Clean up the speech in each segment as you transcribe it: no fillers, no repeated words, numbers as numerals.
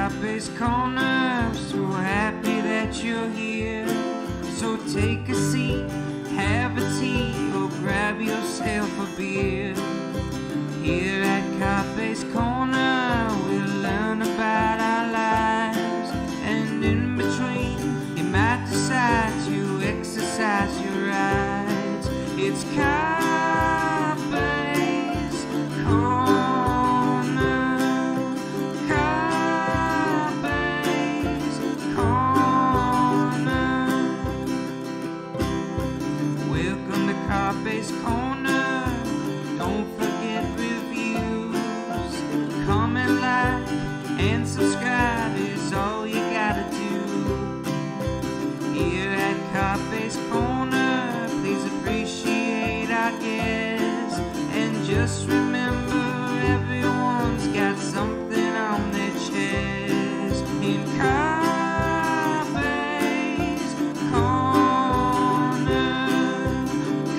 Carpe's Corner, so happy that you're here. So take a seat, have a tea, or grab yourself a beer. Here at Carpe's Corner, we'll learn about our lives. And in between, you might decide to exercise your rights. It's Carpe's Corner. Carpe's Corner. Welcome to Carpe's Corner. Don't forget reviews. Comment, like, and subscribe is all you gotta do. Here at Carpe's Corner, please appreciate our guests. And just remember, everyone's got something on their chest. In Carpe's Corner.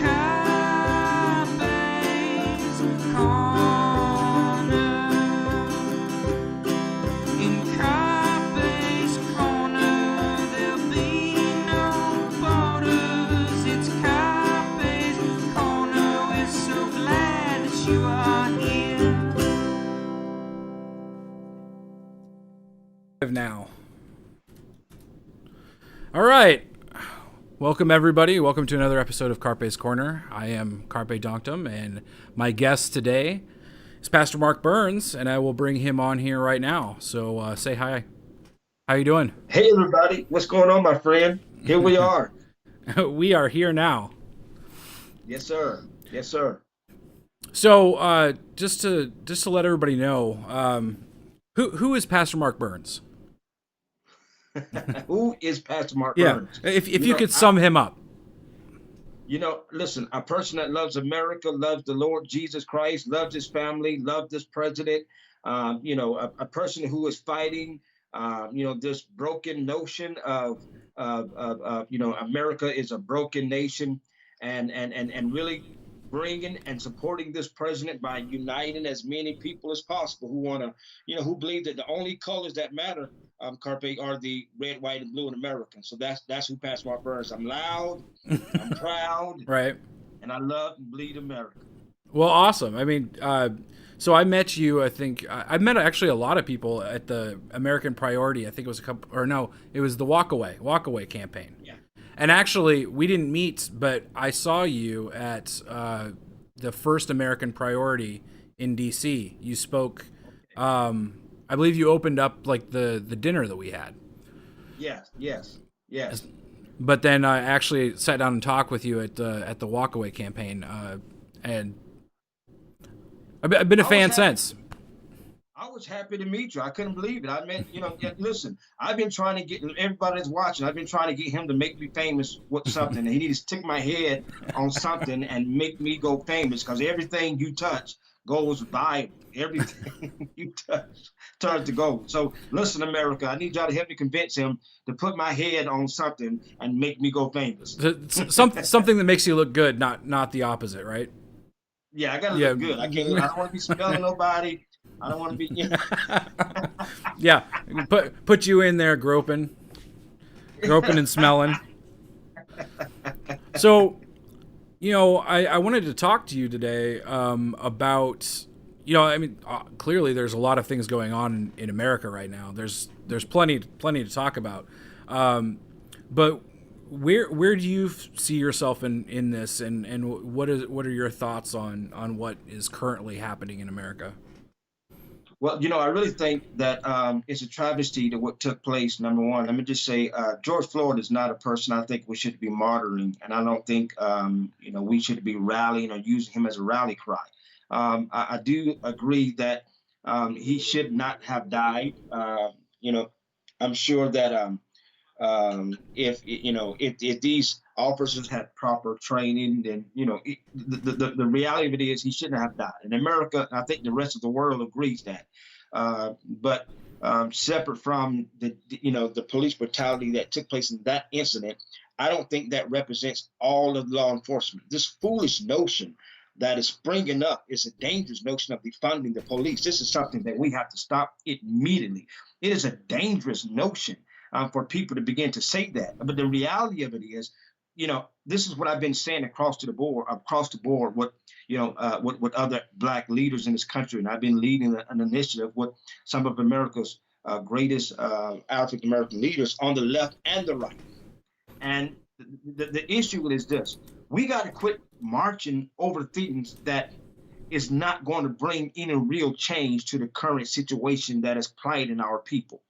Carpe's Corner. In Carpe's Corner, there'll be no borders. It's Carpe's Corner. We're so glad that you are here. Now. All right. Welcome, everybody. Welcome to another episode of Carpe's Corner. I am CarpeDonktum, and my guest today is Pastor Mark Burns, and I will bring him on here right now. So say hi. How you doing? Hey, everybody. What's going on, my friend? Here we are. We are here now. Yes, sir. Yes, sir. So just to let everybody know, who is Pastor Mark Burns? Who is Pastor Mark Yeah, Burns? if you could sum him up. Listen, a person that loves America, loves the Lord Jesus Christ, loves his family, loves this president, a person who is fighting, this broken notion of America is a broken nation, and really bringing and supporting this president by uniting as many people as possible who want to, who believe that the only colors that matter, Carpe, are the red, white, and blue in America. So that's who Pastor Mark Burns. I'm loud, I'm proud, Right. and I love and bleed America. Well, awesome. I mean, so I met you, I think, I met actually a lot of people at the American Priority. I think it was it was the Walkaway campaign. Yeah. And actually, we didn't meet, but I saw you at the first American Priority in D.C. You spoke, I believe you opened up like the dinner that we had. Yes. But then I actually sat down and talked with you at the Walkaway campaign, and I've been a fan since. I was happy to meet you. I couldn't believe it. I mean, listen, I've been trying to get everybody that's watching. I've been trying to get him to make me famous with something. And he needs to stick my head on something and make me go famous, because everything you touch goes viral. Everything you touch turns to gold. So listen, America, I need y'all to help me convince him to put my head on something and make me go famous. Something that makes you look good, not the opposite, right? Yeah, I gotta look good. I don't want to be smelling nobody. I don't want to be. Yeah, put you in there groping and smelling. So, I wanted to talk to you today about, clearly there's a lot of things going on in America right now. There's plenty to talk about. But where do you see yourself in this, and what are your thoughts on what is currently happening in America? Well, I really think that it's a travesty to what took place. Number one, let me just say, George Floyd is not a person I think we should be martyring, and I don't think we should be rallying or using him as a rally cry. I do agree that he should not have died. I'm sure that if these officers had proper training, then the reality of it is he shouldn't have died. In America, I think the rest of the world agrees that. But separate from the police brutality that took place in that incident, I don't think that represents all of law enforcement. This foolish notion that is springing up is a dangerous notion of defunding the police. This is something that we have to stop immediately. It is a dangerous notion for people to begin to say that. But the reality of it is, this is what I've been saying across the board, with other Black leaders in this country. And I've been leading an initiative with some of America's greatest African American leaders on the left and the right. And the issue is this: we got to quit marching over things that is not going to bring any real change to the current situation that is plaguing our people.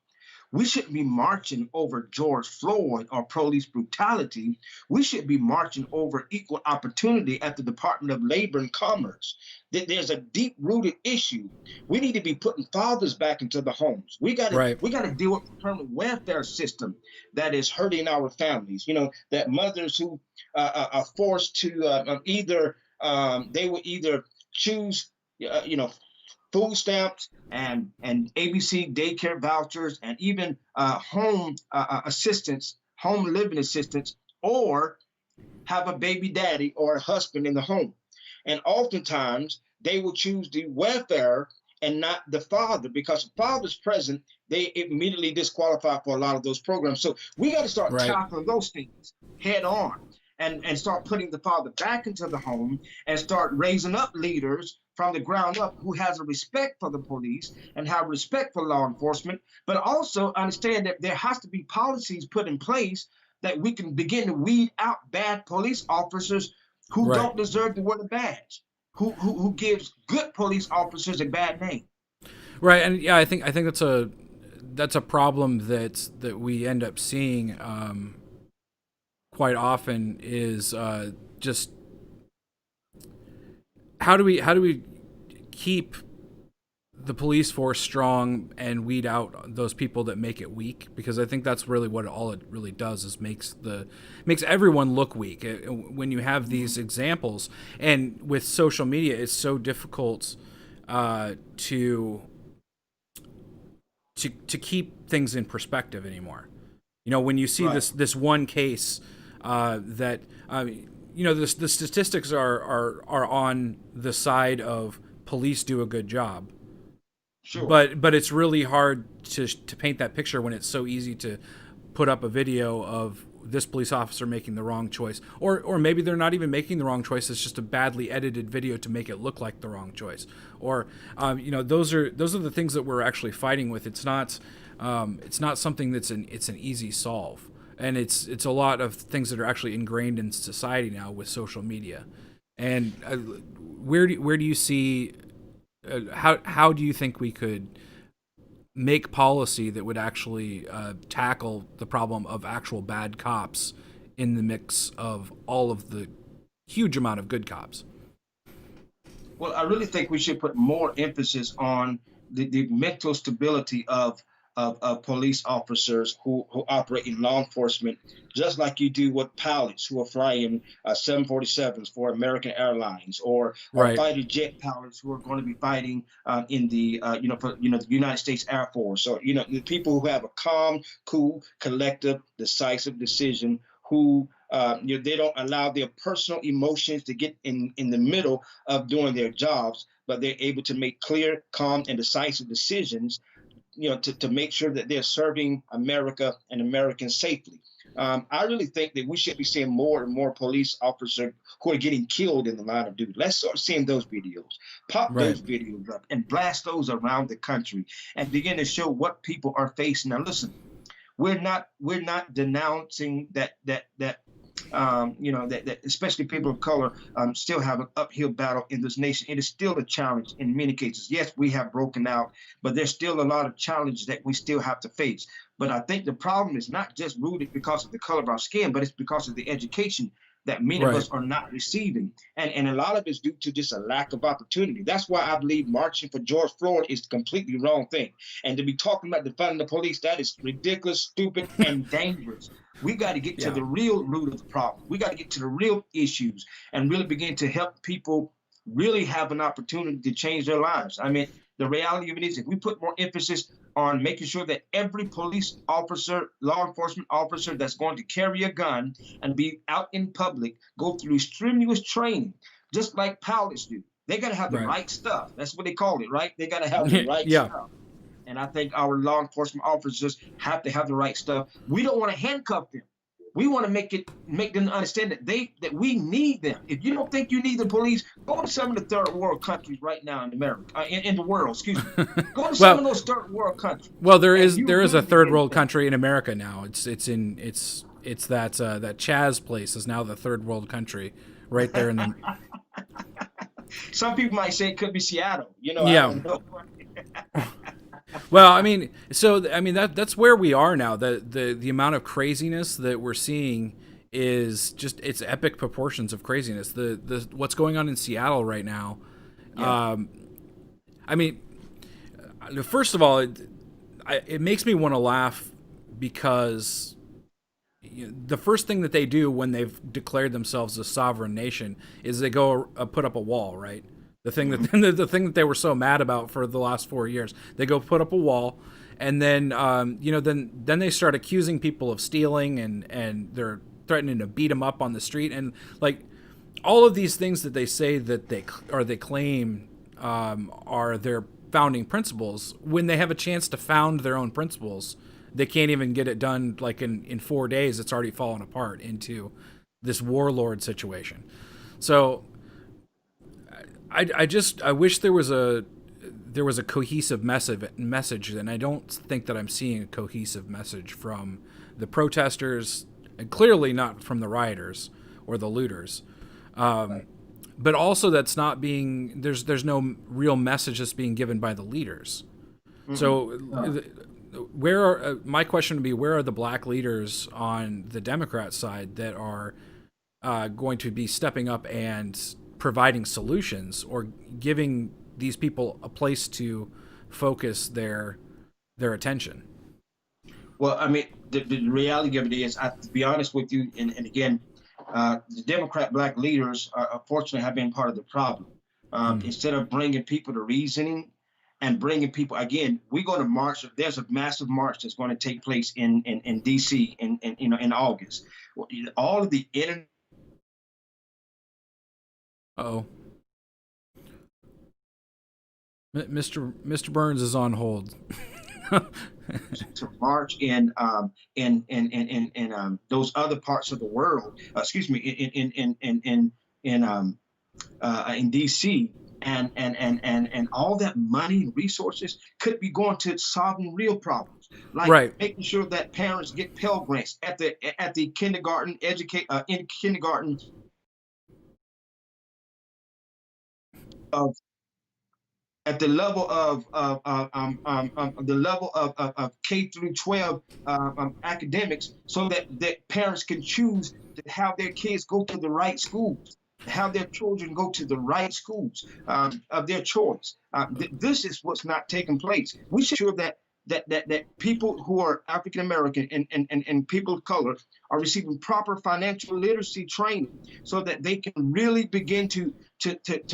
We shouldn't be marching over George Floyd or police brutality. We should be marching over equal opportunity at the Department of Labor and Commerce. There's a deep-rooted issue. We need to be putting fathers back into the homes. We got to deal with the permanent welfare system that is hurting our families. That mothers who are forced to they will either choose, food stamps and ABC daycare vouchers and even home assistance, home living assistance, or have a baby daddy or a husband in the home. And oftentimes they will choose the welfare and not the father, because the father's present, they immediately disqualify for a lot of those programs. So we got to start tackling those things head on and start putting the father back into the home and start raising up leaders from the ground up who has a respect for the police and have respect for law enforcement, but also understand that there has to be policies put in place that we can begin to weed out bad police officers who don't deserve to wear the badge, who gives good police officers a bad name. Right, and yeah, I think that's a problem that we end up seeing quite often is just how do we keep the police force strong and weed out those people that make it weak? Because I think that's really what all it really does is makes everyone look weak when you have these examples. And with social media, it's so difficult to keep things in perspective anymore. When you see this one case that the statistics are on the side of police do a good job. Sure. But it's really hard to paint that picture when it's so easy to put up a video of this police officer making the wrong choice, or maybe they're not even making the wrong choice. It's just a badly edited video to make it look like the wrong choice. Or those are the things that we're actually fighting with. It's not something that's an easy solve. And it's a lot of things that are actually ingrained in society now with social media. And where do you see how do you think we could make policy that would actually tackle the problem of actual bad cops in the mix of all of the huge amount of good cops? Well, I really think we should put more emphasis on the mental stability of police officers who operate in law enforcement, just like you do with pilots who are flying 747s for American Airlines, or fighter jet pilots who are going to be fighting in the the United States Air Force, or the people who have a calm, cool, collective, decisive decision, who they don't allow their personal emotions to get in the middle of doing their jobs, but they're able to make clear, calm, and decisive decisions to make sure that they're serving America and Americans safely. I really think that we should be seeing more and more police officers who are getting killed in the line of duty. Let's start seeing those videos, those videos up, and blast those around the country, and begin to show what people are facing. Now, listen, we're not denouncing that especially people of color still have an uphill battle in this nation. It is still a challenge in many cases. Yes, we have broken out, but there's still a lot of challenges that we still have to face. But I think the problem is not just rooted because of the color of our skin, but it's because of the education that many of us are not receiving. And a lot of it's due to just a lack of opportunity. That's why I believe marching for George Floyd is the completely wrong thing. And to be talking about defunding the police, that is ridiculous, stupid, and dangerous. We got to get to the real root of the problem. We got to get to the real issues and really begin to help people really have an opportunity to change their lives. I mean, the reality of it is, if we put more emphasis on making sure that every police officer, law enforcement officer that's going to carry a gun and be out in public, go through strenuous training, just like pilots do. They got to have the Right. right stuff. That's what they call it, right? They got to have the right Yeah. stuff. And I think our law enforcement officers have to have the right stuff. We don't want to handcuff them. We want to make them understand that we need them. If you don't think you need the police, go to some of the third world countries right now in America, in the world. Excuse me. Go to some of those third world countries. Well, there is a third world country in America now. It's that Chaz place is now the third world country, right there in the. Some people might say it could be Seattle. Yeah. I don't know. Well, I mean, that's where we are now. The amount of craziness that we're seeing is just, it's epic proportions of craziness. The what's going on in Seattle right now. Yeah. I mean, first of all, it makes me want to laugh because the first thing that they do when they've declared themselves a sovereign nation is they go put up a wall, right? The thing that the thing that they were so mad about for the last 4 years, they go put up a wall, and then then they start accusing people of stealing, and they're threatening to beat them up on the street, and like all of these things that they say that they claim are their founding principles. When they have a chance to found their own principles, they can't even get it done. Like in 4 days, it's already fallen apart into this warlord situation. So I wish there was a cohesive message, and I don't think that I'm seeing a cohesive message from the protesters, and clearly not from the rioters or the looters. Right. But also that's not being, there's no real message that's being given by the leaders. Mm-hmm. So my question would be, where are the black leaders on the Democrat side that are going to be stepping up and providing solutions or giving these people a place to focus their attention? Well, I mean, the reality of it is, to be honest with you, and again, the Democrat black leaders unfortunately have been part of the problem. Instead of bringing people to reasoning and bringing people, again, we're going to march. There's a massive march that's going to take place in DC in August. All of the internet. Uh-oh. Mr. Burns is on hold. To march in those other parts of the world, excuse me, in DC, and all that money and resources could be going to solving real problems, like making sure that parents get Pell Grants at the kindergarten in kindergarten of at the level of K through 12 academics, so that parents can choose to have their kids go to the right schools, have their children go to the right schools of their choice. This is what's not taking place. We should ensure that people who are African American and people of color are receiving proper financial literacy training, so that they can really begin to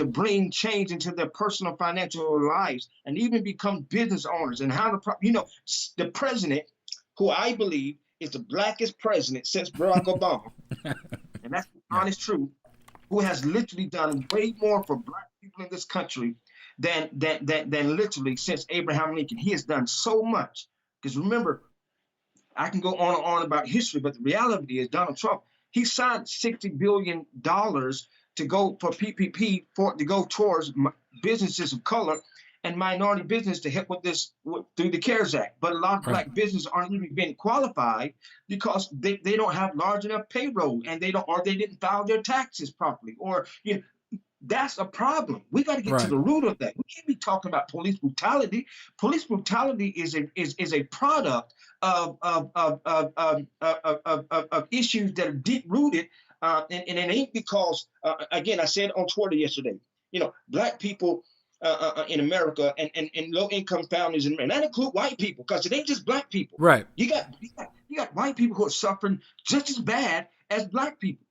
bring change into their personal financial lives and even become business owners. And how to, the president, who I believe is the blackest president since Barack Obama, and that's the honest truth, who has literally done way more for black people in this country than literally since Abraham Lincoln. He has done so much. Because remember, I can go on and on about history, but the reality is Donald Trump, he signed $60 billion to go for PPP, to go towards businesses of color and minority business to help with this through the CARES Act. But a lot of black businesses aren't even being qualified because they don't have large enough payroll, and they didn't file their taxes properly, or that's a problem. We got to get to the root of that. We can't be talking about police brutality. Police brutality is a product of issues that are deep rooted, and it ain't because again, I said on Twitter yesterday, black people in America and low income families, and that include white people, because it ain't just black people. Right. You got white people who are suffering just as bad as black people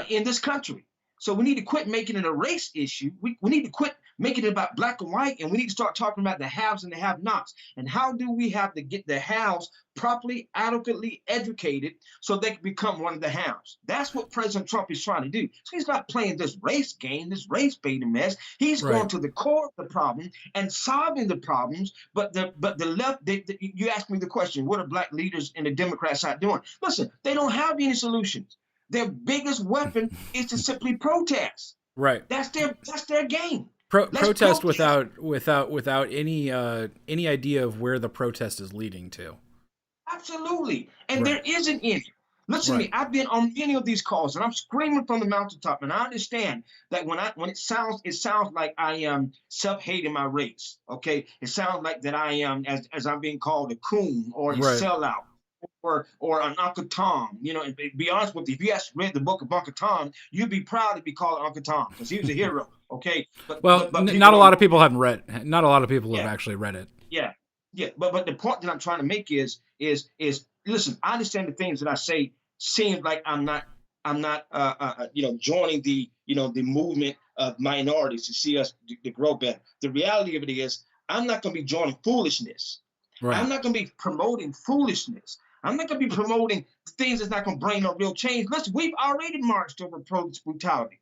in this country. So we need to quit making it a race issue. We need to quit making it about black and white, and we need to start talking about the haves and the have-nots. And how do we have to get the haves properly, adequately educated so they can become one of the haves? That's what President Trump is trying to do. So he's not playing this race game, this race baiting mess. He's going to the core of the problem and solving the problems. But the left, you asked me the question, what are black leaders in the Democrat side doing? Listen, they don't have any solutions. Their biggest weapon is to simply protest. Right. That's their game. Protest without any idea of where the protest is leading to. Absolutely. And there isn't any. Listen to me, I've been on many of these calls and I'm screaming from the mountaintop, and I understand that when it sounds like I am self-hating my race. Okay. It sounds like that I am as I'm being called a coon or a sellout. Or an Uncle Tom, and be honest with you, if you read the book of Uncle Tom, you'd be proud to be called Uncle Tom because he was a hero. Okay, but not a lot of people haven't read. Not a lot of people have actually read it. Yeah. But the point that I'm trying to make is listen. I understand the things that I say seem like I'm not joining the the movement of minorities to see us to grow better. The reality of it is I'm not going to be joining foolishness. Right. I'm not going to be promoting foolishness. I'm not going to be promoting things that's not going to bring no real change. Listen, we've already marched over police brutality.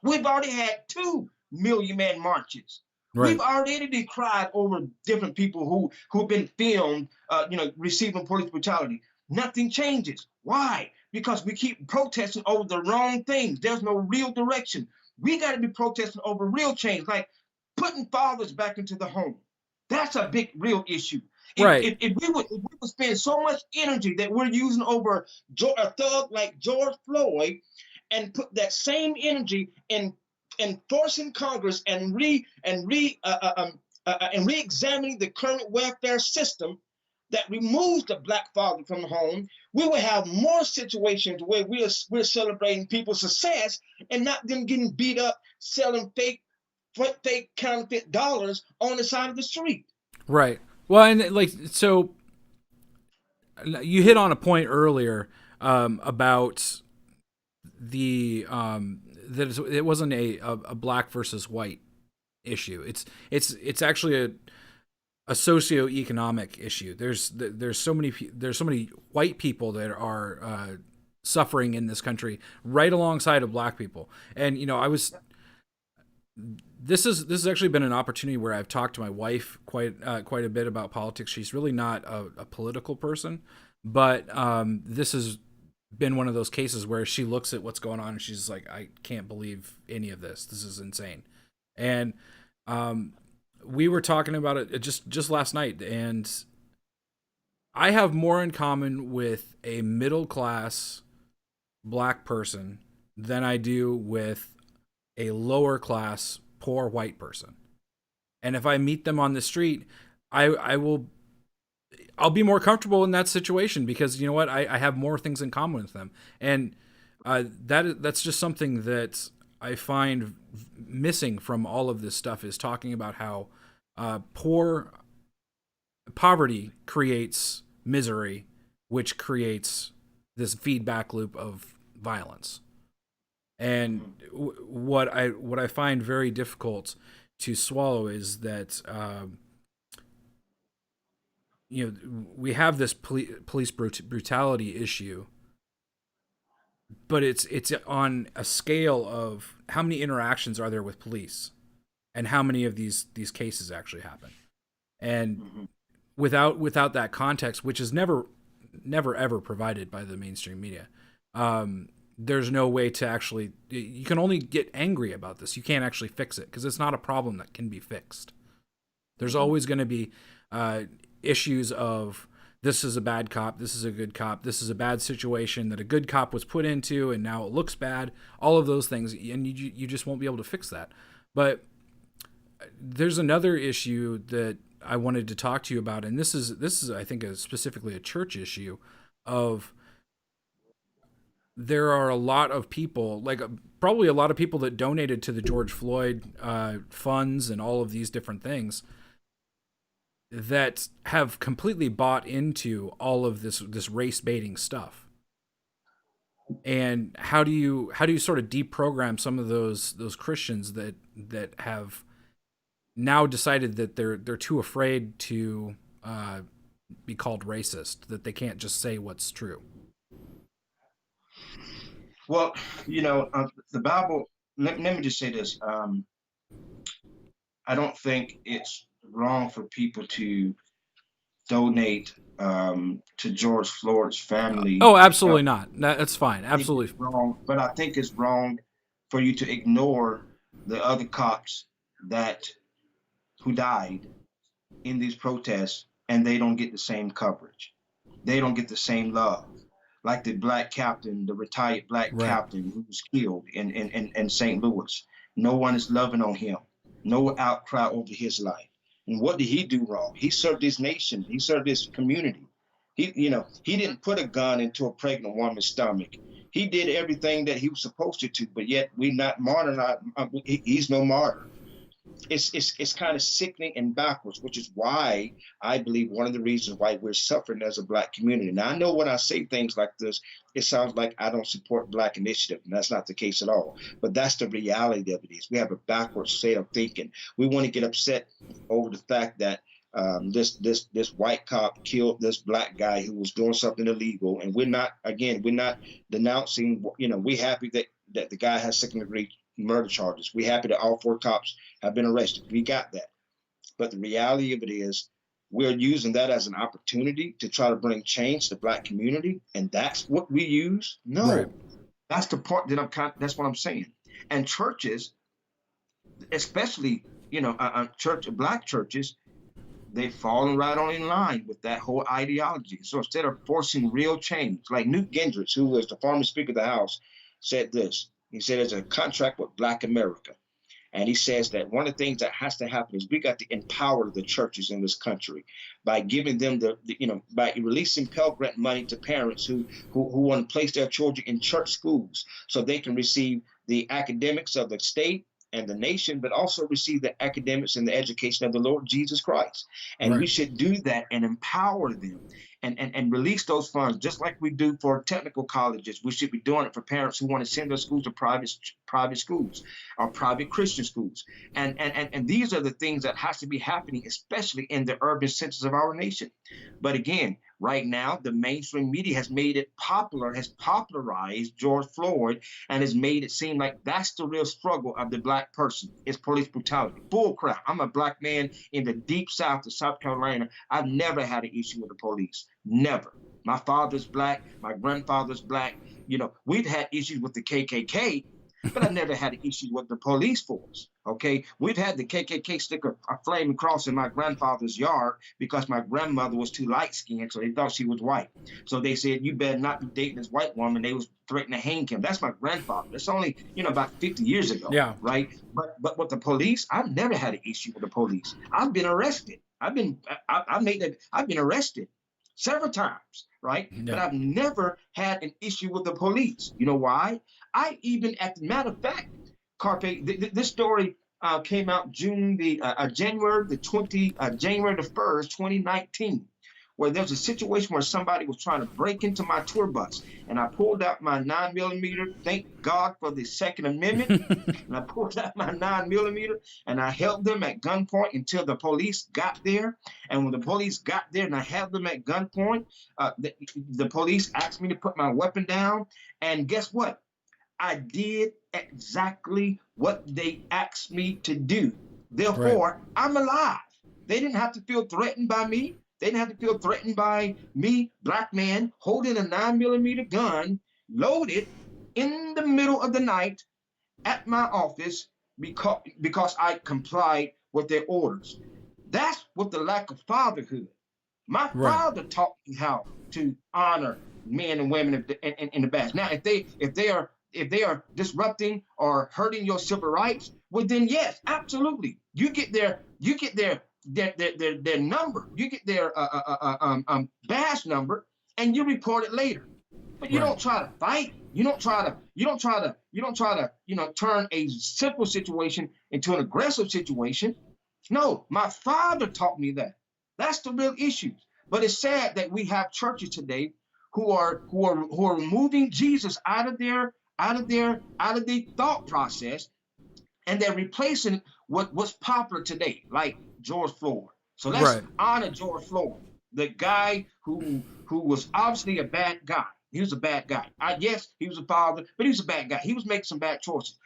We've already had 2 million-man marches. Right. We've already decried over different people who've been filmed, receiving police brutality. Nothing changes. Why? Because we keep protesting over the wrong things. There's no real direction. We got to be protesting over real change, like putting fathers back into the home. That's a big, real issue. If we would spend so much energy that we're using over a thug like George Floyd, and put that same energy in forcing Congress and re-examining the current welfare system that removes the black father from the home, we will have more situations where we're celebrating people's success and not them getting beat up selling fake counterfeit dollars on the side of the street. Right. Well, and so you hit on a point earlier about the that it wasn't a black versus white issue. It's actually a socioeconomic issue. There's so many white people that are suffering in this country right alongside of black people. And this has actually been an opportunity where I've talked to my wife quite a bit about politics. She's really not a political person, but this has been one of those cases where she looks at what's going on and she's like, I can't believe any of this. This is insane. And we were talking about it just last night, and I have more in common with a middle class black person than I do with a lower class poor white person. And if I meet them on the street, I'll be more comfortable in that situation because you know what, I have more things in common with them. And that's just something that I find missing from all of this stuff, is talking about how poverty creates misery, which creates this feedback loop of violence. And what I find very difficult to swallow is that we have this police brutality issue, but it's on a scale of how many interactions are there with police, and how many of these cases actually happen. And without that context, which is never ever provided by the mainstream media, there's no way to actually, you can only get angry about this. You can't actually fix it because it's not a problem that can be fixed. There's always going to be issues of, this is a bad cop, this is a good cop, this is a bad situation that a good cop was put into and now it looks bad, all of those things, and you just won't be able to fix that. But there's another issue that I wanted to talk to you about, and this is I think specifically a church issue of, there are a lot of people, probably a lot of people that donated to the George Floyd funds and all of these different things, that have completely bought into all of this race baiting stuff. And how do you sort of deprogram some of those Christians that have now decided that they're too afraid to be called racist, that they can't just say what's true. Well, the Bible. Let me just say this. I don't think it's wrong for people to donate to George Floyd's family. Oh, absolutely not. That's fine. Absolutely Wrong, but I think it's wrong for you to ignore the other cops that who died in these protests, and they don't get the same coverage. They don't get the same love. Like the black captain, the retired black right. captain who was killed in St. Louis. No one is loving on him. No outcry over his life. And what did he do wrong? He served his nation. He served his community. He didn't put a gun into a pregnant woman's stomach. He did everything that he was supposed to, but yet we're not martyr. He's no martyr. It's kind of sickening and backwards, which is why I believe one of the reasons why we're suffering as a black community. Now, I know when I say things like this, it sounds like I don't support Black Initiative, and that's not the case at all. But that's the reality of it is we have a backwards state of thinking. We want to get upset over the fact that this white cop killed this black guy who was doing something illegal, and we're not denouncing. We're happy that the guy has second-degree murder charges. We're happy that all 4 cops have been arrested. We got that. But the reality of it is we're using that as an opportunity to try to bring change to the black community. And that's what we use? No. Right. That's the part that that's what I'm saying. And churches, especially, black churches, they've fallen right on in line with that whole ideology. So instead of forcing real change, like Newt Gingrich, who was the former Speaker of the House, said this. He said there's a contract with Black America. And he says that one of the things that has to happen is we got to empower the churches in this country by giving them by releasing Pell Grant money to parents who want to place their children in church schools so they can receive the academics of the state and the nation, but also receive the academics and the education of the Lord Jesus Christ. And we should do that and empower them and release those funds, just like we do for technical colleges. We should be doing it for parents who want to send their schools to private schools or private Christian schools. And these are the things that has to be happening, especially in the urban centers of our nation. But again, right now, the mainstream media has made it popular, has popularized George Floyd, and has made it seem like that's the real struggle of the black person. It's police brutality. Bull crap. I'm a black man in the deep South of South Carolina. I've never had an issue with the police. Never. My father's black. My grandfather's black. We've had issues with the KKK, but I never had an issue with the police force. Okay, we've had the KKK stick a flaming cross in my grandfather's yard because my grandmother was too light-skinned, so they thought she was white. So they said, you better not be dating this white woman. They was threatening to hang him. That's my grandfather. That's only, about 50 years ago. Yeah. Right. But with the police, I've never had an issue with the police. I've been arrested. I've been arrested several times. Right. Yeah. But I've never had an issue with the police. You know why? As a matter of fact, Carpe, this story came out January the 1st, 2019, where there was a situation where somebody was trying to break into my tour bus, and I pulled out my 9mm. Thank God for the Second Amendment. And I pulled out my 9mm, and I held them at gunpoint until the police got there. And when the police got there and I held them at gunpoint, the police asked me to put my weapon down. And guess what? I did exactly what they asked me to do. Therefore, I'm alive. They didn't have to feel threatened by me. They didn't have to feel threatened by me, black man, holding a 9mm gun, loaded in the middle of the night at my office because I complied with their orders. That's what the lack of fatherhood. My father taught me how to honor men and women in the past. Now, if they are disrupting or hurting your civil rights, well then yes, absolutely. You get their number, you get their badge number, and you report it later. But you don't try to fight. You don't try to turn a simple situation into an aggressive situation. No, my father taught me that. That's the real issue. But it's sad that we have churches today who are removing Jesus out of their thought process, and they're replacing it what's popular today, like George Floyd. So let's Right. honor George Floyd, the guy who was obviously a bad guy. He was a bad guy. Yes, he was a father, but he was a bad guy. He was making some bad choices.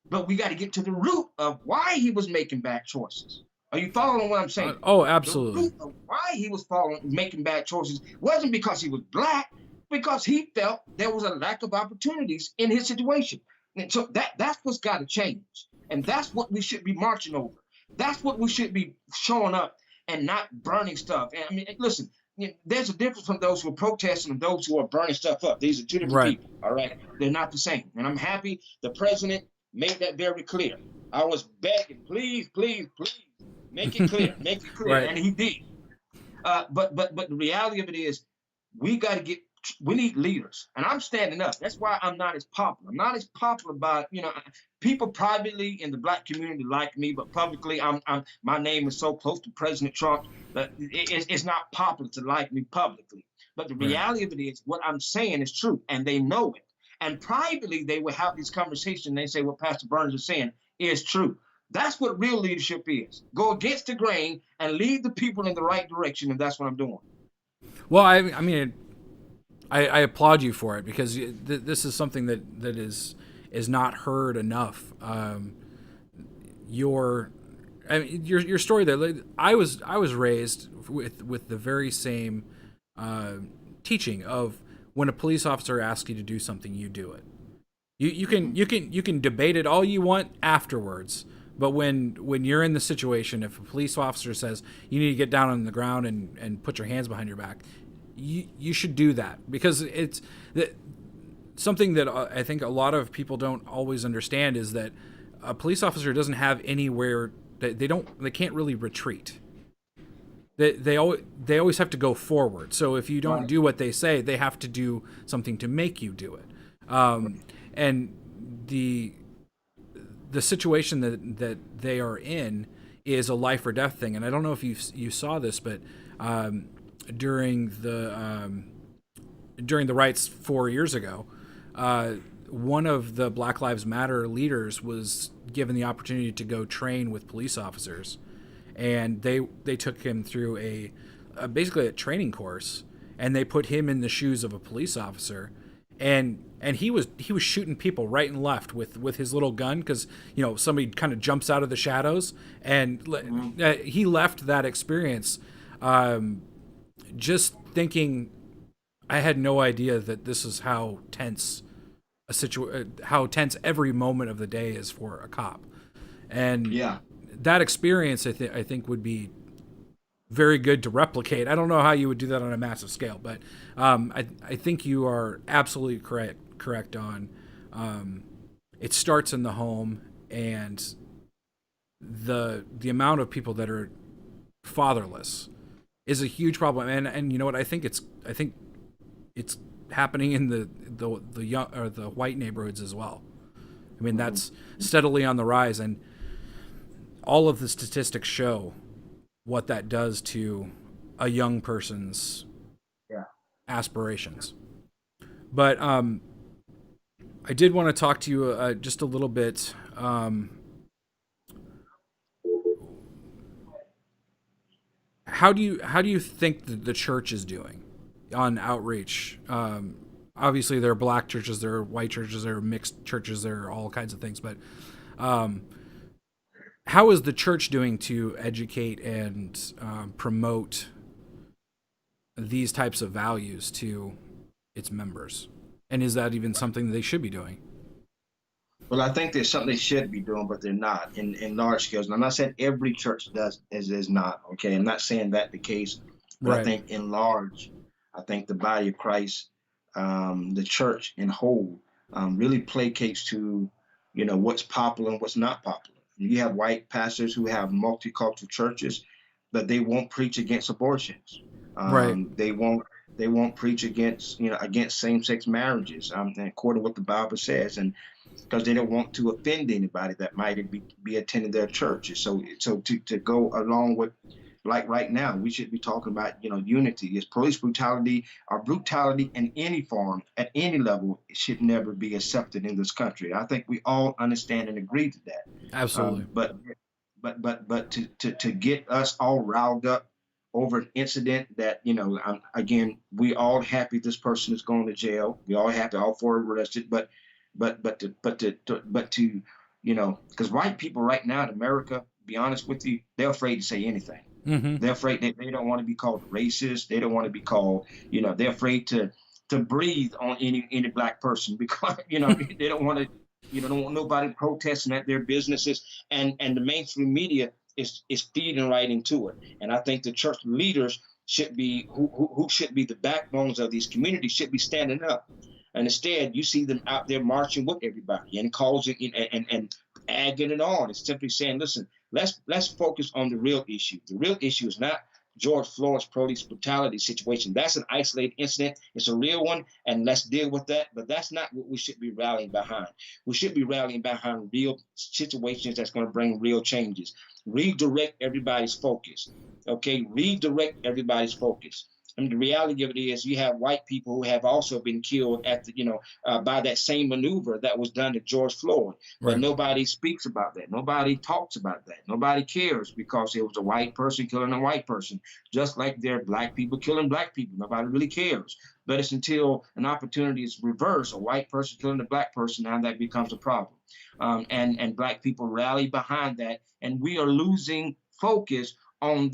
But we got to get to the root of why he was making bad choices. Are you following what I'm saying? Oh, The absolutely. root of why he was making bad choices wasn't because he was black, because he felt there was a lack of opportunities in his situation. And so that's what's got to change. And that's what we should be marching over. That's what we should be showing up and not burning stuff. And I mean, listen, there's a difference from those who are protesting and those who are burning stuff up. These are two different Right. people. All right. They're not the same. And I'm happy the president made that very clear. I was begging, please, please, please, make it clear, make it clear, Right. and he did. But the reality of it is, we need leaders, and I'm standing up. That's why I'm not as popular. I'm not as popular by people privately in the black community like me, but publicly, my name is so close to President Trump that it's not popular to like me publicly. But the Right. reality of it is, what I'm saying is true, and they know it. And privately, they will have these conversations. And they say what Pastor Burns is saying is true. That's what real leadership is. Go against the grain and lead the people in the right direction. And that's what I'm doing. Well, I mean, I applaud you for it, because this is something that is not heard enough. Your story there. Like, I was raised with the very same teaching of, when a police officer asks you to do something, you do it. You can debate it all you want afterwards, but when you're in the situation, if a police officer says you need to get down on the ground and put your hands behind your back, you should do that, because it's something that I think a lot of people don't always understand, is that a police officer doesn't have anywhere that they can't really retreat. They always have to go forward. So if you don't do what they say, they have to do something to make you do it. And the situation that they are in is a life or death thing. And I don't know if you saw this, but during the riots 4 years ago, one of the Black Lives Matter leaders was given the opportunity to go train with police officers, and they took him through basically a training course, and they put him in the shoes of a police officer, and he was shooting people right and left with his little gun, because somebody kind of jumps out of the shadows, and he left that experience just thinking, I had no idea that this is how tense how tense every moment of the day is for a cop. And that experience, I think would be very good to replicate. I don't know how you would do that on a massive scale, but I think you are absolutely correct on it starts in the home, and the amount of people that are fatherless is a huge problem. And you know what, I think it's happening in the young or the white neighborhoods as well. I mean, that's steadily on the rise, and all of the statistics show what that does to a young person's aspirations. But I did want to talk to you just a little bit. How do you think the church is doing on outreach? Obviously, there are black churches, there are white churches, there are mixed churches, there are all kinds of things. But how is the church doing to educate and promote these types of values to its members? And is that even something they should be doing? Well, I think there's something they should be doing, but they're not in large scales. And I'm not saying every church is not, okay? I'm not saying that the case, but I think in large, I think the body of Christ, the church in whole, really placates to, what's popular and what's not popular. You have white pastors who have multicultural churches, but they won't preach against abortions. They won't preach against same-sex marriages, according to what the Bible says, and because they don't want to offend anybody that might be attending their church. So to go along with, like right now, we should be talking about unity. Is police brutality or brutality in any form at any level, it should never be accepted in this country. I think we all understand and agree to that. Absolutely. to get us all riled up over an incident that, again, we all happy this person is going to jail. We all happy, all four arrested, but to because white people right now in America, be honest with you, they're afraid to say anything. Mm-hmm. They're afraid that they don't want to be called racist. They don't want to be called, they're afraid to breathe on any black person because they don't want to, don't want nobody protesting at their businesses, and the mainstream media is feeding right into it. And I think the church leaders should be who should be the backbones of these communities should be standing up. And instead, you see them out there marching with everybody and causing and agging it on. It's simply saying, listen, let's focus on the real issue. The real issue is not George Floyd's police brutality situation. That's an isolated incident. It's a real one, and let's deal with that. But that's not what we should be rallying behind. We should be rallying behind real situations that's going to bring real changes. Redirect everybody's focus. Okay, redirect everybody's focus. I mean, the reality of it is you have white people who have also been killed at by that same maneuver that was done to George Floyd. Right. But nobody speaks about that. Nobody talks about that. Nobody cares because it was a white person killing a white person, just like there are black people killing black people. Nobody really cares. But it's until an opportunity is reversed, a white person killing a black person, now that becomes a problem. And black people rally behind that. And we are losing focus on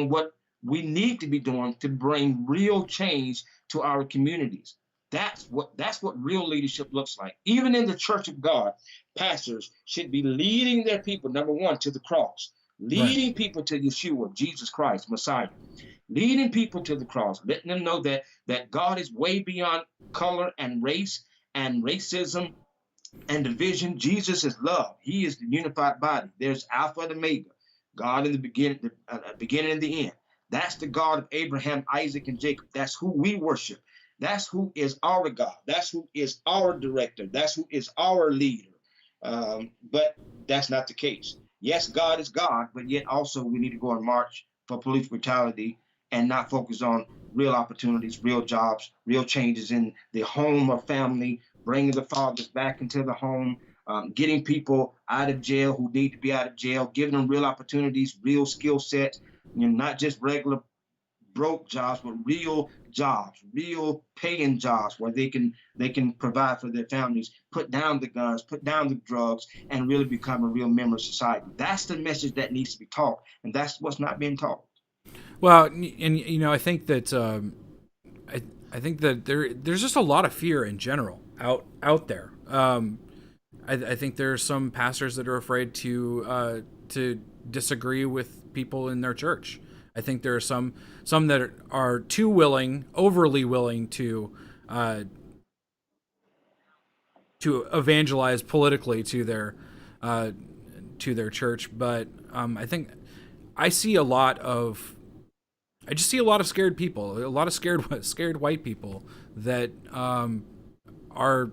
what we need to be doing to bring real change to our communities. That's what real leadership looks like. Even in the Church of God, pastors should be leading their people, number one, to the cross, leading people to Yeshua, Jesus Christ, Messiah, leading people to the cross, letting them know that God is way beyond color and race and racism and division. Jesus is love. He is the unified body. There's Alpha and Omega, God in the beginning and the end. That's the God of Abraham, Isaac, and Jacob. That's who we worship. That's who is our God. That's who is our director. That's who is our leader. But that's not the case. Yes, God is God, but yet also we need to go and march for police brutality and not focus on real opportunities, real jobs, real changes in the home or family, bringing the fathers back into the home, getting people out of jail who need to be out of jail, giving them real opportunities, real skill sets. Not just regular broke jobs, but real jobs, real paying jobs where they can provide for their families, put down the guns, put down the drugs, and really become a real member of society. That's the message that needs to be taught, and that's what's not being taught. Well, and I think that I think that there's just a lot of fear in general out there. I think there are some pastors that are afraid to disagree with people in their church. I think there are some that are too willing, overly willing to evangelize politically to their church. But I think I just see a lot of scared people, a lot of scared white people that are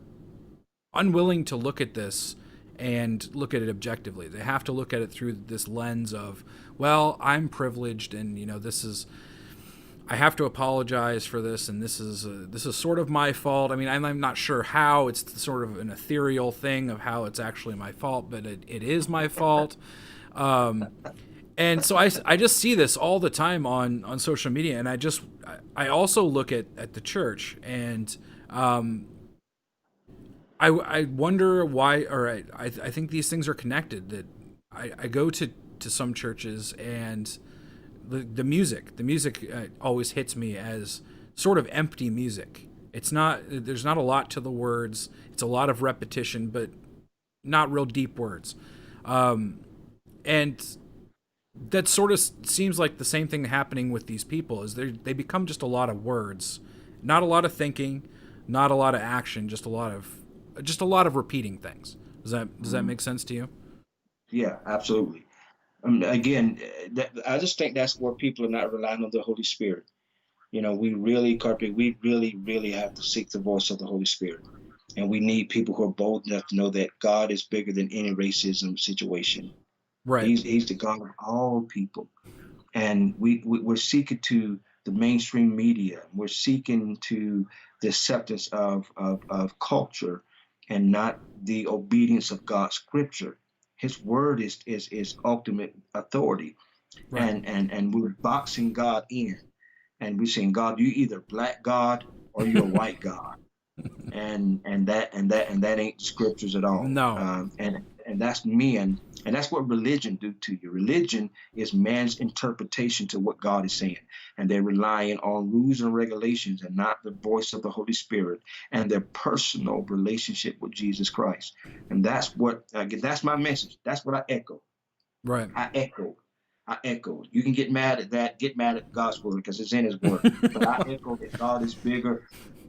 unwilling to look at this and look at it objectively. They have to look at it through this lens of, well, I'm privileged, and I have to apologize for this, and this is sort of my fault. I mean, I'm not sure how. It's sort of an ethereal thing of how it's actually my fault, but it is my fault. And so I just see this all the time on social media, and I also look at the church, and I wonder why, or I think these things are connected. That I go to some churches, and the music always hits me as sort of empty music. There's not a lot to the words. It's a lot of repetition, but not real deep words. And that sort of seems like the same thing happening with these people. Is they become just a lot of words, not a lot of thinking, not a lot of action, just a lot of repeating things. Does that make sense to you? Yeah, absolutely. Again, I just think that's where people are not relying on the Holy Spirit. We really, Carpe, we really, really have to seek the voice of the Holy Spirit. And we need people who are bold enough to know that God is bigger than any racism situation. Right. He's the God of all people. And we're seeking to the mainstream media. We're seeking to the acceptance of culture and not the obedience of God's scripture. His word is ultimate authority. Right. And we're boxing God in, and we're saying, God, you either black God or you're a white God, and that ain't scriptures at all. No. And that's men, and that's what religion do to you. Religion is man's interpretation to what God is saying, and they're relying on rules and regulations and not the voice of the Holy Spirit and their personal relationship with Jesus Christ. And that's what again, that's my message. That's what I echo. Right. I echo. I echo. You can get mad at that, get mad at God's word because it's in his word. But I echo that God is bigger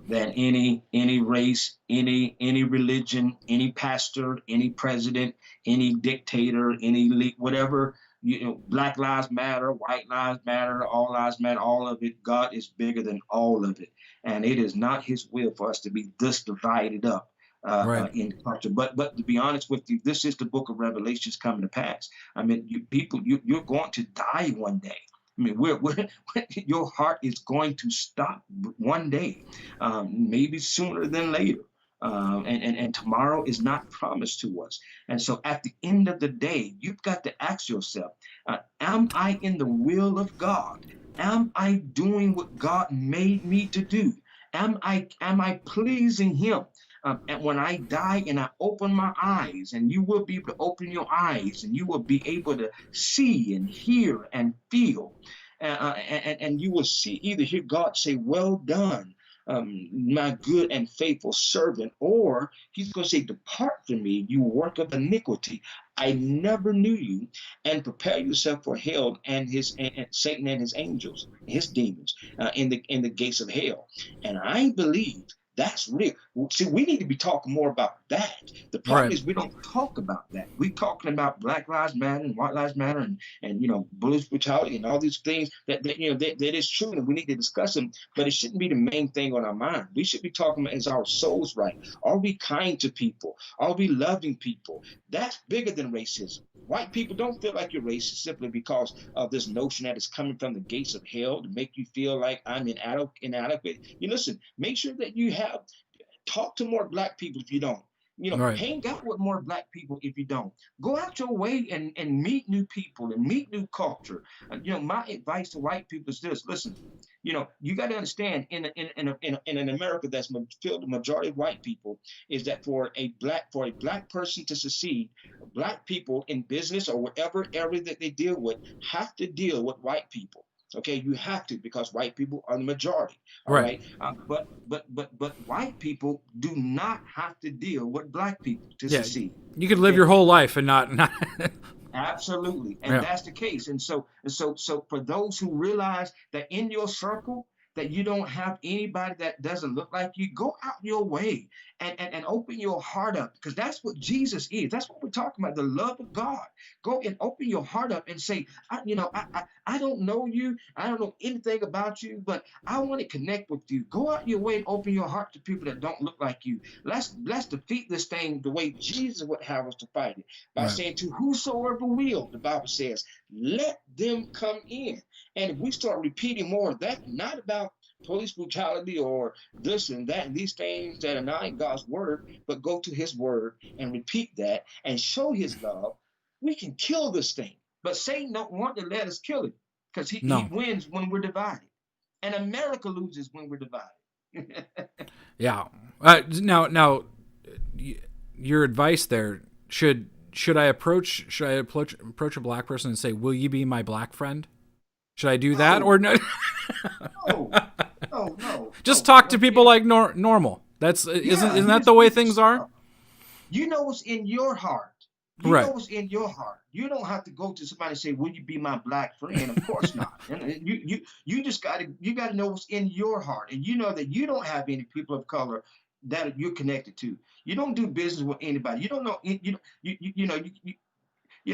than any race, any religion, any pastor, any president, any dictator, any whatever, Black Lives Matter, White Lives Matter, All Lives Matter, all of it. God is bigger than all of it. And it is not his will for us to be this divided up Right. in culture. But to be honest with you, this is the book of Revelations coming to pass. I mean, you're going to die one day. I mean, your heart is going to stop one day, maybe sooner than later. And tomorrow is not promised to us. And so at the end of the day, you've got to ask yourself, am I in the will of God? Am I doing what God made me to do? Am I pleasing him? And when I die and I open my eyes, and you will be able to open your eyes, and you will be able to see and hear and feel, and you will see either hear God say, "Well done, my good and faithful servant," or He's going to say, "Depart from me, you work of iniquity. I never knew you," and prepare yourself for hell and and Satan and his angels, his demons, in the gates of hell. And I believe that's real. See, we need to be talking more about that. The problem Right. is we don't talk about that. We're talking about Black Lives Matter and White Lives Matter and police brutality and all these things that is true, and we need to discuss them. But it shouldn't be the main thing on our mind. We should be talking about, is our souls right? Are we kind to people? Are we loving people? That's bigger than racism. White people, don't feel like you're racist simply because of this notion that is coming from the gates of hell to make you feel like I'm inadequate. Listen, make sure that you talk to more Black people if you don't. Right. Hang out with more Black people if you don't. Go out your way and meet new people and meet new culture. My advice to white people is this: listen, you got to understand, in an America that's filled with majority of white people, is that for a black person to succeed, Black people in business or whatever area that they deal with have to deal with white people. Okay, you have to, because white people are the majority. All Right. right, but white people do not have to deal with Black people to Yeah. succeed. You could live Okay, your whole life and not. absolutely, and Yeah. that's the case. And so for those who realize that in your circle that you don't have anybody that doesn't look like you, go out your way and open your heart up, because that's what Jesus is. That's what we're talking about, the love of God. Go and open your heart up and say, I don't know you, I don't know anything about you, but I want to connect with you. Go out your way and open your heart to people that don't look like you. Let's defeat this thing the way Jesus would have us to fight it, by Right. saying, to whosoever will, the Bible says, let them come in. And if we start repeating more of that, not about police brutality or this and that and these things that are not in God's word, but go to his word and repeat that and show his love, we can kill this thing. But Satan don't want to let us kill it, because he No. wins when we're divided. And America loses when we're divided. Yeah. Now, your advice there, should I approach a Black person and say, "Will you be my Black friend"? Should I do that No, or no? no, no, no, Just no. talk to people like normal. That's Yeah, isn't that the way things are? you know what's in your heart. You know Right. what's in your heart. You don't have to go to somebody and say, "Will you be my Black friend?" Of course not. And you just gotta know what's in your heart, and you know that you don't have any people of color that you're connected to. You don't do business with anybody. You don't know.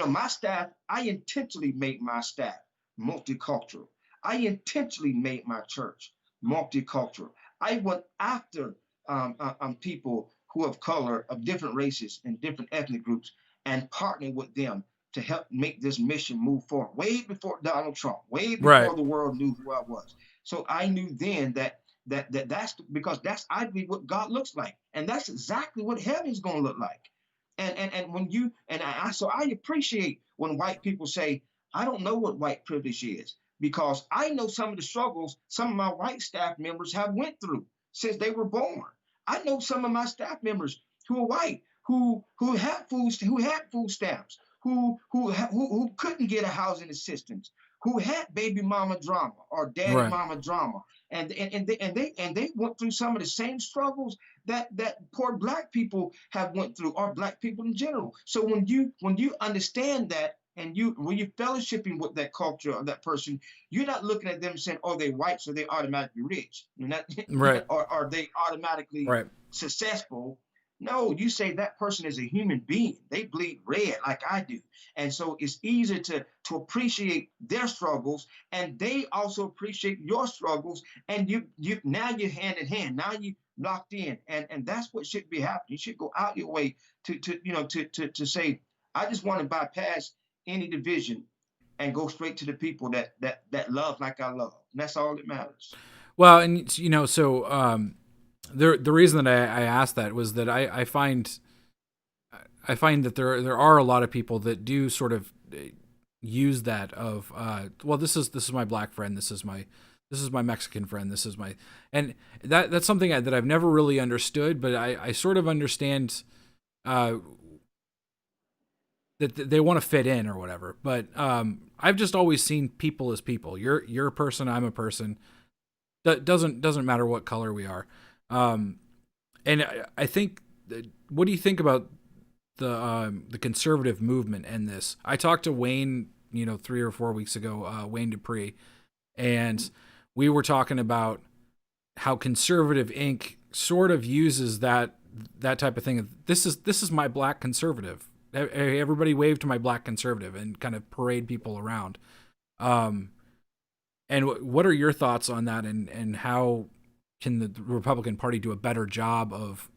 My staff. I intentionally make my staff multicultural. I intentionally made my church multicultural. I went after people who have color, of different races and different ethnic groups, and partnered with them to help make this mission move forward. Way before Donald Trump, way Right. before the world knew who I was. So I knew then that's because that's, I believe, what God looks like, and that's exactly what heaven's going to look like. And when you and I appreciate when white people say, I don't know what white privilege is, because I know some of the struggles some of my white staff members have went through since they were born. I know some of my staff members who are white, who had food stamps, who couldn't get a housing assistance, who had baby mama drama or daddy Right. mama drama, and they went through some of the same struggles that poor black people have went through, or black people in general. So when you understand that, and when you're fellowshipping with that culture of that person, you're not looking at them saying, "Oh, they white, so they automatically rich," you're not, Right. or are they automatically Right. successful. No, you say that person is a human being. They bleed red like I do. And so it's easier to appreciate their struggles, and they also appreciate your struggles. And you now you're hand in hand. Now you locked in. And that's what should be happening. You should go out your way to say, I just want to bypass any division and go straight to the people that love like I love. And that's all that matters. Well, and so the reason that I asked that was that I find that there are a lot of people that do sort of use that of well, this is my black friend, this is my Mexican friend, this is my, and that's something that I've never really understood, but I sort of understand that they want to fit in or whatever. But I've just always seen people as people. You're a person, I'm a person. That doesn't matter what color we are. And I think, what do you think about the conservative movement and this? I talked to Wayne, 3 or 4 weeks ago, Wayne Dupree, and we were talking about how Conservative Inc. sort of uses that type of thing. This is my black conservative. Everybody wave to my black conservative and kind of parade people around. And what are your thoughts on that, and how can the Republican Party do a better job of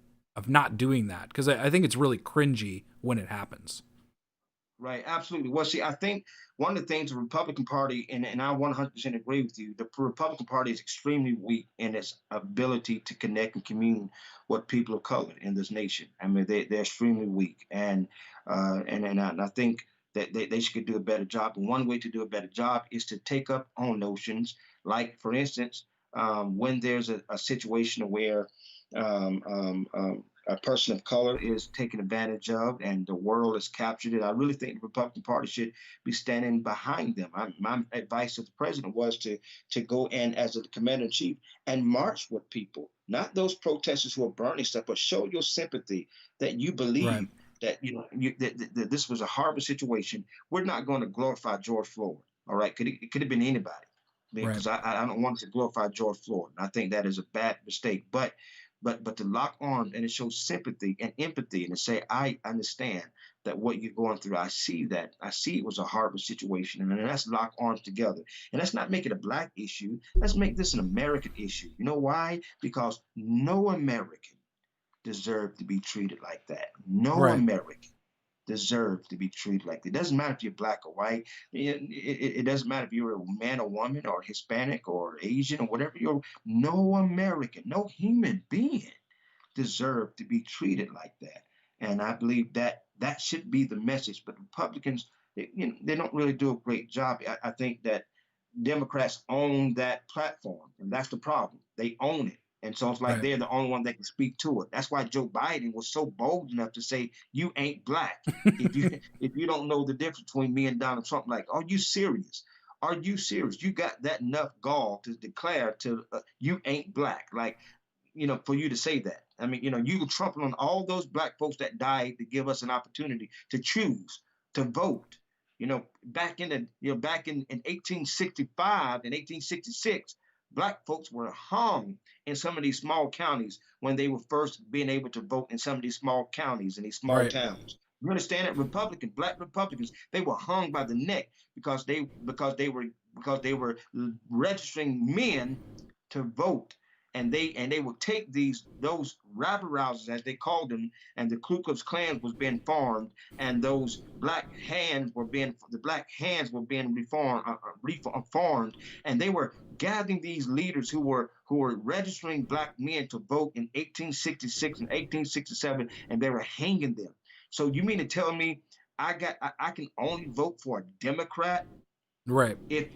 not doing that? Because I think it's really cringy when it happens. Right, absolutely. Well, see, I think one of the things the Republican Party, and I 100% agree with you, the Republican Party is extremely weak in its ability to connect and commune with people of color in this nation. I mean, they're extremely weak, and I think that they should do a better job. And one way to do a better job is to take up on notions, like, for instance, when there's a situation where a person of color is taken advantage of and the world has captured it, I really think the Republican Party should be standing behind them. My advice to the president was to go in as a commander in chief and march with people, not those protesters who are burning stuff, but show your sympathy that you believe. Right. That that this was a horrible situation. We're not going to glorify George Floyd. All right, it could have been anybody, because Right. I don't want to glorify George Floyd. I think that is a bad mistake. But to lock arms and to show sympathy and empathy and to say, I understand that what you're going through. I see that. I see it was a horrible situation. And then let's lock arms together. And let's not make it a black issue. Let's make this an American issue. You know why? Because no American deserves to be treated like that. No Right. American deserve to be treated like that. It doesn't matter if you're black or white. It doesn't matter if you're a man or woman or Hispanic or Asian or whatever you're. No American, no human being deserve to be treated like that. And I believe that should be the message. But Republicans, they don't really do a great job. I think that Democrats own that platform, and that's the problem. They own it. And so it's like Right. they're the only one that can speak to it. That's why Joe Biden was so bold enough to say, "You ain't black. If you don't know the difference between me and Donald Trump, like, are you serious? Are you serious? You got that enough gall to declare to you ain't black, like, for you to say that. I mean, you can trample on all those black folks that died to give us an opportunity to choose, to vote. Back in 1865 and 1866, black folks were hung in some of these small counties when they were first being able to vote in some of these small counties and these small Right. towns. You understand that? Black Republicans, they were hung by the neck because they were registering men to vote, and they would take those rabble rousers, as they called them, and the Ku Klux Klan was being formed, and those the black hands were being reformed, and they were gathering these leaders who were registering black men to vote in 1866 and 1867, and they were hanging them. So you mean to tell me I can only vote for a Democrat Right. if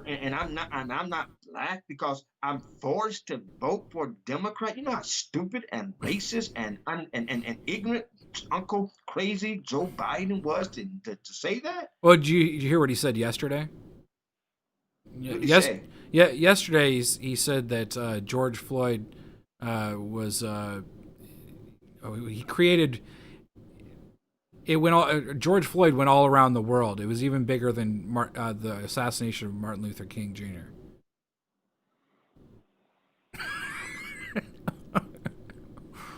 and I'm not black because I'm forced to vote for a Democrat? You know how stupid and racist and ignorant Uncle Crazy Joe Biden was to say that? Well, did you hear what he said yesterday? What did he Yes. say? Yeah. Yesterday, he said that George Floyd was he created it went all George Floyd went all around the world. It was even bigger than the assassination of Martin Luther King Jr.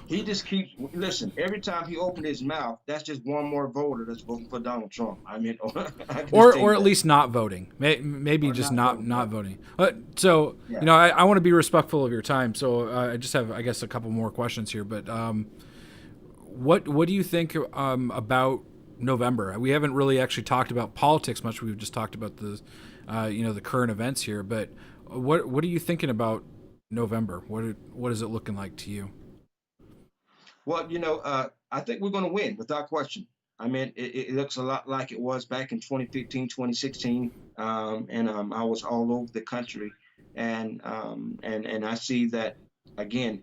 He just keeps listen. Every time he opened his mouth, that's just one more voter that's voting for Donald Trump. I mean, I can just tell Or you at that. least not voting. Maybe Or just not not voting. not Yeah, voting. So yeah. I want to be respectful of your time. So I just have, I guess, a couple more questions here. But what do you think about November? We haven't really actually talked about politics much. We've just talked about the the current events here. But what are you thinking about November? What is it looking like to you? Well, I think we're going to win without question. I mean, it looks a lot like it was back in 2015, 2016, and I was all over the country, and I see that again,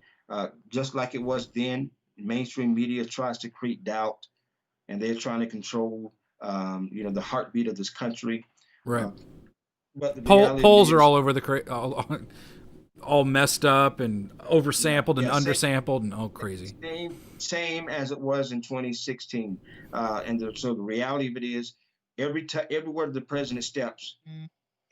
just like it was then. Mainstream media tries to create doubt, and they're trying to control, the heartbeat of this country. Right. Uh, but the reality Polls are is, all over all messed up and yeah, oversampled and yeah, undersampled and all crazy. same as it was in 2016. So the reality of it is, everywhere the president steps,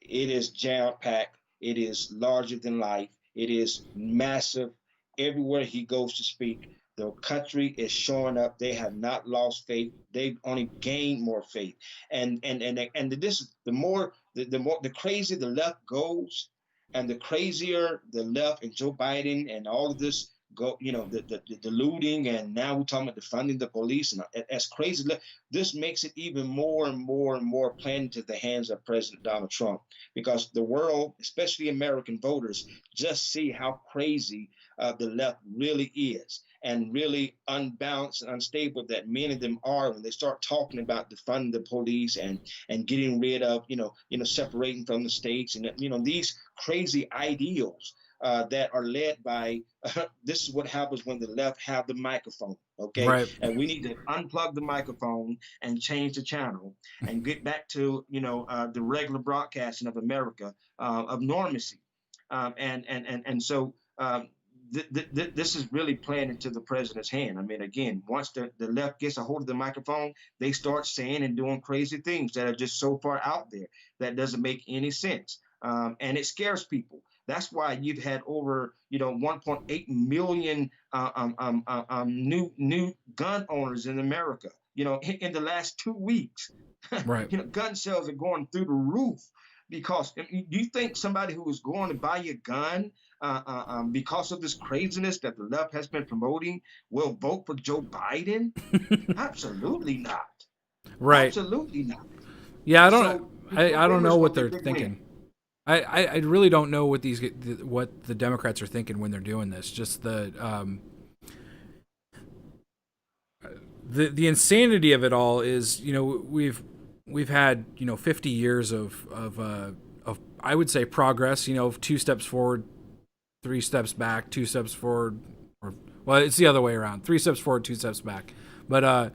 it is jam packed. It is larger than life. It is massive. Everywhere he goes to speak, the country is showing up. They have not lost faith. They've only gained more faith. And this is the crazier the left goes, and the crazier the left and Joe Biden and all of this go. The looting, and now we're talking about defunding the police, and as crazy. This makes it even more and more and more playing into the hands of President Donald Trump, because the world, especially American voters, just see how crazy the left really is, and really unbalanced and unstable that many of them are when they start talking about defunding the police and getting rid of separating from the states, and these crazy ideals that are led by this is what happens when the left have the microphone, okay? Right. And we need to unplug the microphone and change the channel and get back to the regular broadcasting of America, of normacy. So this is really playing into the president's hand. I mean, again, once the left gets a hold of the microphone, they start saying and doing crazy things that are just so far out there that doesn't make any sense. And it scares people. That's why you've had over 1.8 million new gun owners in America. In the last 2 weeks, Right. gun sales are going through the roof. Because you think somebody who is going to buy a gun because of this craziness that the left has been promoting will vote for Joe Biden? Absolutely not. Right. Absolutely not. Yeah, So I don't November know is what going to be a they're big win. thinking. I really don't know what the Democrats are thinking when they're doing this. Just the insanity of it all is, we've had 50 years of I would say progress. 2 steps forward, 3 steps back, 2 steps forward, or well, it's the other way around. 3 steps forward, 2 steps back. But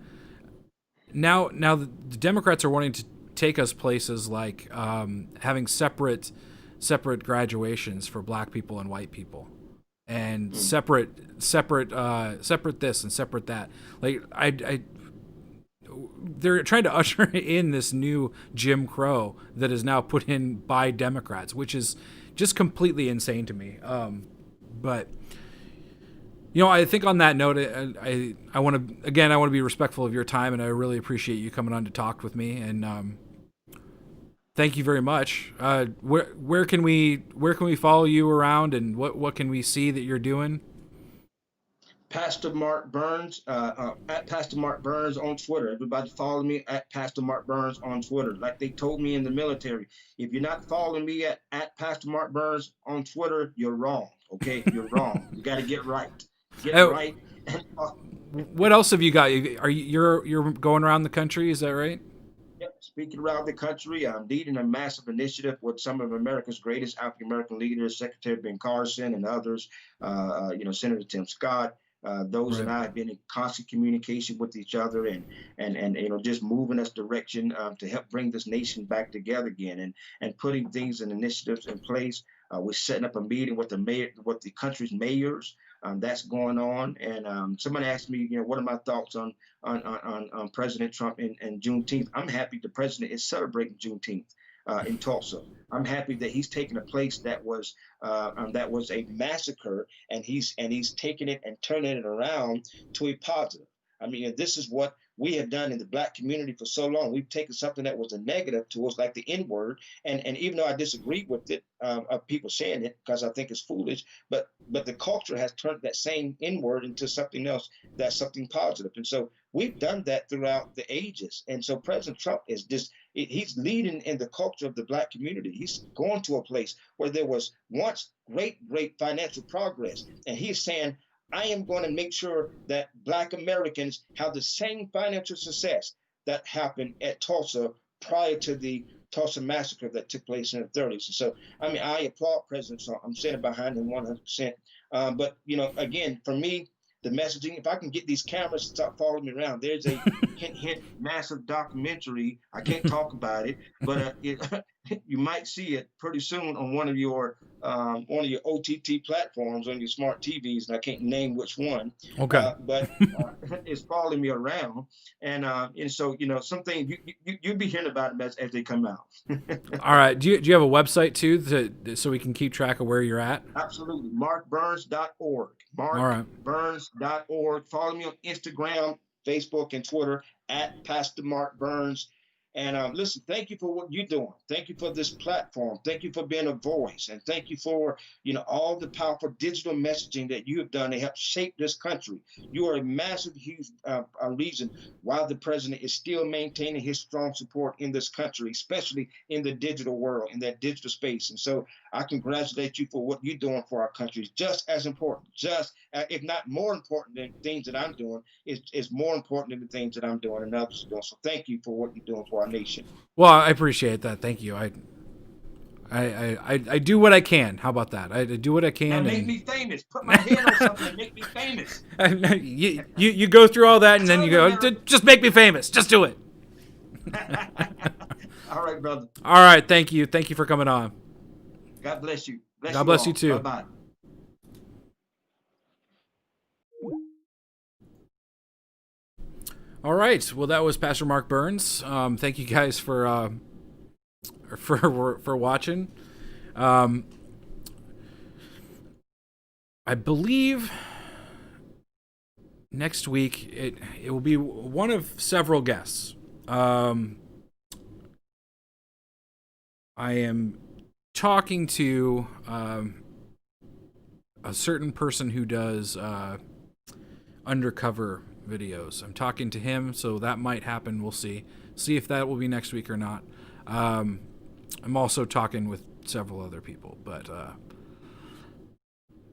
now the Democrats are wanting to take us places like having separate graduations for black people and white people, and Mm. separate this and separate that. Like they're trying to usher in this new Jim Crow that is now put in by Democrats, which is just completely insane to me. But I think on that note, I want to be respectful of your time, and I really appreciate you coming on to talk with me. And thank you very much. Where can we follow you around, and what can we see that you're doing? Pastor Mark Burns, at Pastor Mark Burns on Twitter. Everybody follow me at Pastor Mark Burns on Twitter. Like they told me in the military, if you're not following me at Pastor Mark Burns on Twitter, you're wrong. Okay, you're wrong. You got to get right. get it right. What else have you got? You're going around the country? Is that right? Speaking around the country, I'm leading a massive initiative with some of America's greatest African American leaders, Secretary Ben Carson and others, Senator Tim Scott. Those and I have been in constant communication with each other and just moving us direction to help bring this nation back together again and putting things and initiatives in place. We're setting up a meeting with the country's mayors. That's going on. And somebody asked me, what are my thoughts on President Trump and Juneteenth? I'm happy the president is celebrating Juneteenth in Tulsa. I'm happy that he's taken a place that was a massacre, and he's taking it and turning it around to a positive. I mean, this is what we have done in the Black community for so long. We've taken something that was a negative to us, like the N-word, and even though I disagree with it, of people saying it because I think it's foolish, but the culture has turned that same N-word into something else that's something positive. And so we've done that throughout the ages. And so President Trump is he's leading in the culture of the Black community. He's going to a place where there was once great financial progress, and he's saying, I am going to make sure that Black Americans have the same financial success that happened at Tulsa prior to the Tulsa massacre that took place in the 30s. And so, I mean, I applaud President Trump. I'm standing behind him 100%. But, again, for me, the messaging, if I can get these cameras to stop following me around, there's a hint, massive documentary. I can't talk about it, but you might see it pretty soon on one of your OTT platforms on your smart TVs, and I can't name which one. Okay. But it's following me around, and so some things you'll be hearing about them as they come out. All right. Do you have a website too, so we can keep track of where you're at? Absolutely. MarkBurns.org. MarkBurns.org. Follow me on Instagram, Facebook, and Twitter at Pastor Mark Burns. And listen, thank you for what you're doing. Thank you for this platform. Thank you for being a voice. And thank you for, all the powerful digital messaging that you have done to help shape this country. You are a massive, huge reason why the president is still maintaining his strong support in this country, especially in the digital world, in that digital space. And so I congratulate you for what you're doing for our country. Just as important, if not more important than things that I'm doing, is more important than the things that I'm doing and others are doing. So thank you for what you're doing for our nation. Well, I appreciate that. Thank you. I do what I can. How about that? I do what I can. And make me famous. Put my head on something and make me famous. You go through all that and then you go, just make me famous. Just do it. All right, brother. All right. Thank you. Thank you for coming on. God bless you. God bless you too. Bye-bye. All right. Well, that was Pastor Mark Burns. Thank you guys for watching. I believe next week it will be one of several guests. I am talking to a certain person who does undercover videos. I'm talking to him, so that might happen. We'll see if that will be next week or not. I'm also talking with several other people, but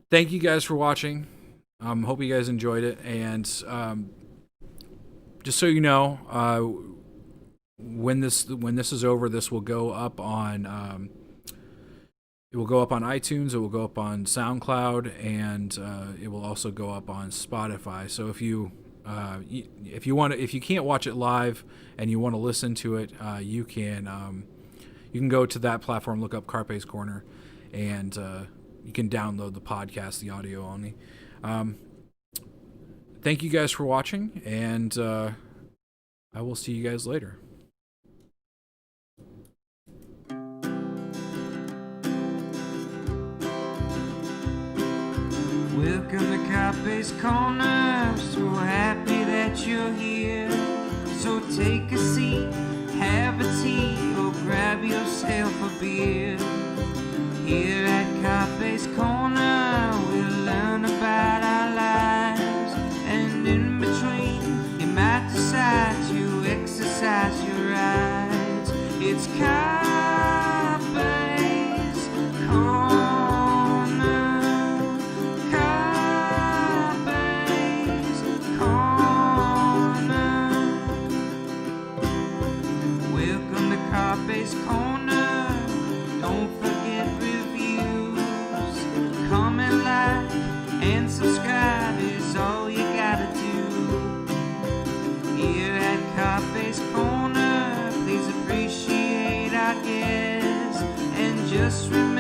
thank you guys for watching. Hope you guys enjoyed it, and just so you know, when this is over, this will go up on it will go up on iTunes, it will go up on SoundCloud, and it will also go up on Spotify. So if you can't watch it live and you want to listen to it, you can go to that platform, look up Carpe's Corner, and you can download the podcast, the audio only. Thank you guys for watching, and I will see you guys later. Welcome to Carpe's Corner, so happy that you're here. So take a seat, have a tea, or grab yourself a beer. Here at Carpe's Corner, we'll learn about our lives. And in between, you might decide to exercise your rights. It's Carpe's Corner. Carpe Carpe's Corner. Don't forget reviews. Comment, like, and subscribe is all you gotta do. Here at Carpe's Corner, please appreciate our guests and just remember